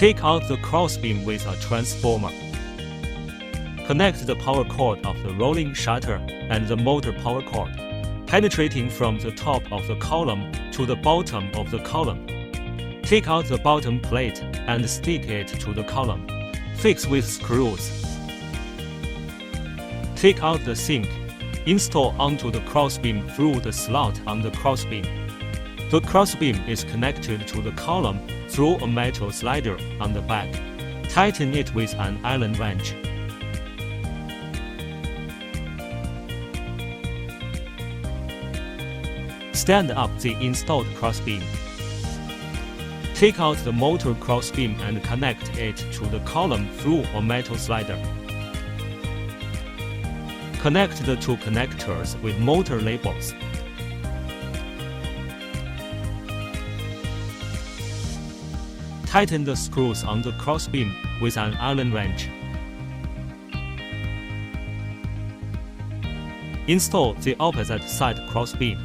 Take out the crossbeam with a transformer. Connect the power cord of the rolling shutter and the motor power cord, penetrating from the top of the column to the bottom of the column. Take out the bottom plate and stick it to the column. Fix with screws. Take out the sink. Install onto the crossbeam through the slot on the crossbeam. The crossbeam is connected to the column through a metal slider on the back. Tighten it with an Allen wrench. Stand up the installed crossbeam. Take out the motor crossbeam and connect it to the column through a metal slider. Connect the two connectors with motor labels. Tighten the screws on the crossbeam with an Allen wrench. Install the opposite side crossbeam.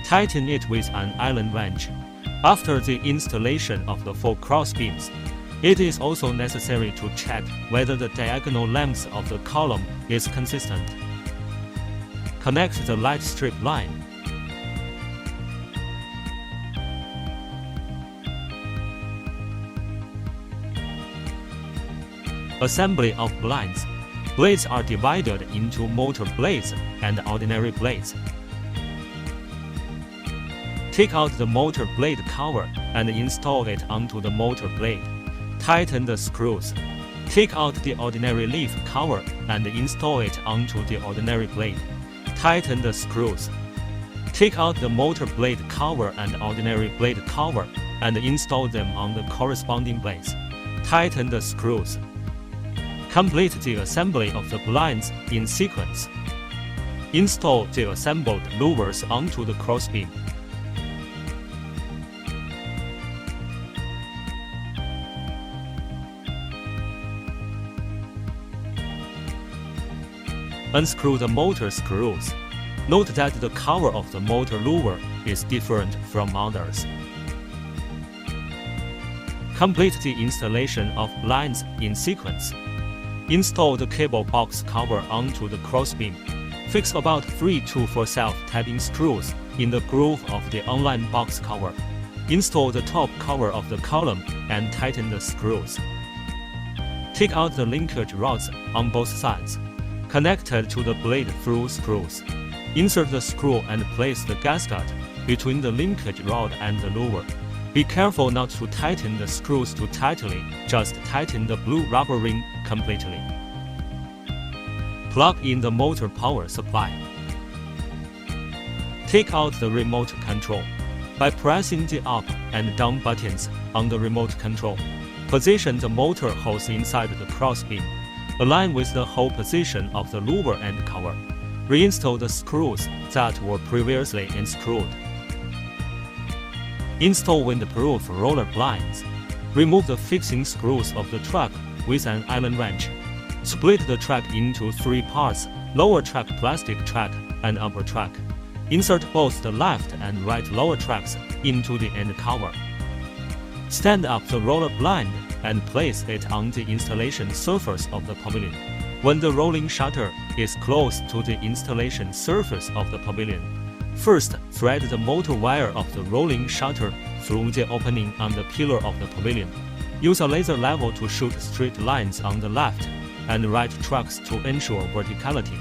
Tighten it with an Allen wrench. After the installation of the 4 crossbeams, it is also necessary to check whether the diagonal length of the column is consistent. Connect the light strip line. Assembly of blinds. Blades are divided into motor blades and ordinary blades. Take out the motor blade cover and install it onto the motor blade. Tighten the screws. Take out the ordinary leaf cover and install it onto the ordinary blade. Tighten the screws. Take out the motor blade cover and ordinary blade cover and install them on the corresponding blades. Tighten the screws. Complete the assembly of the blinds in sequence. Install the assembled louvers onto the crossbeam. Unscrew the motor screws. Note that the cover of the motor louver is different from others. Complete the installation of blinds in sequence. Install the cable box cover onto the crossbeam. Fix about 3 to 4 self-tapping screws in the groove of the online box cover. Install the top cover of the column and tighten the screws. Take out the linkage rods on both sides, connected to the blade through screws. Insert the screw and place the gasket between the linkage rod and the louver. Be careful not to tighten the screws too tightly, just tighten the blue rubber ring completely. Plug in the motor power supply. Take out the remote control. By pressing the up and down buttons on the remote control, position the motor hose inside the crossbeam. Align with the hole position of the louver and cover. Reinstall the screws that were previously unscrewed. Install windproof roller blinds. Remove the fixing screws of the truck with an Allen wrench. Split the truck into 3 parts: lower truck, plastic truck, and upper truck. Insert both the left and right lower tracks into the end cover. Stand up the roller blind and place it on the installation surface of the pavilion. When the rolling shutter is close to the installation surface of the pavilion, first thread the motor wire of the rolling shutter through the opening on the pillar of the pavilion. Use a laser level to shoot straight lines on the left and right tracks to ensure verticality.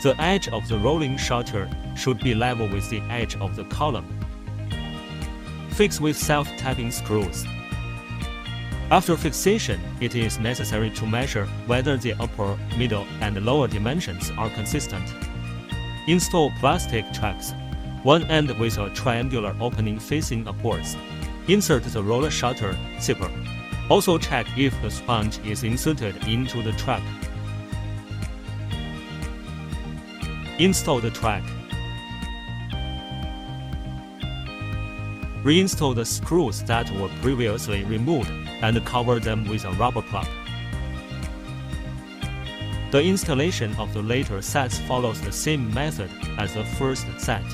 The edge of the rolling shutter should be level with the edge of the column. Fix with self-tapping screws. After fixation, it is necessary to measure whether the upper, middle, and lower dimensions are consistent. Install plastic tracks, one end with a triangular opening facing upwards. Insert the roller shutter zipper. Also check if the sponge is inserted into the track. Install the track. Reinstall the screws that were previously removed and cover them with a rubber plug. The installation of the later sets follows the same method as the first set.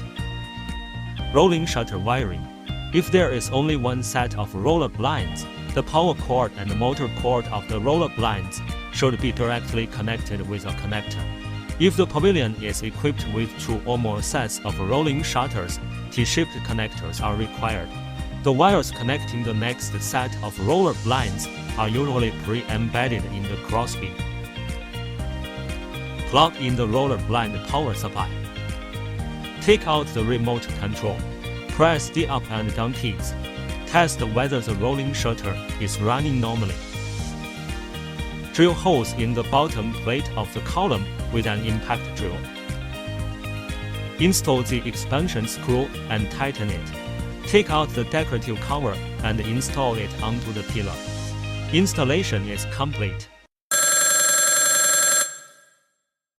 Rolling shutter wiring. If there is only one set of roller blinds, The power cord and the motor cord of the roller blinds should be directly connected with a connector. If the pavilion is equipped with 2 or more sets of rolling shutters, T-shaped connectors are required. The wires connecting the next set of roller blinds are usually pre-embedded in the crossbeam. Plug in the roller blind power supply. Take out the remote control. Press the up and down keys. Test whether the rolling shutter is running normally. Drill holes in the bottom plate of the column with an impact drill. Install the expansion screw and tighten it. Take out the decorative cover and install it onto the pillar. Installation is complete.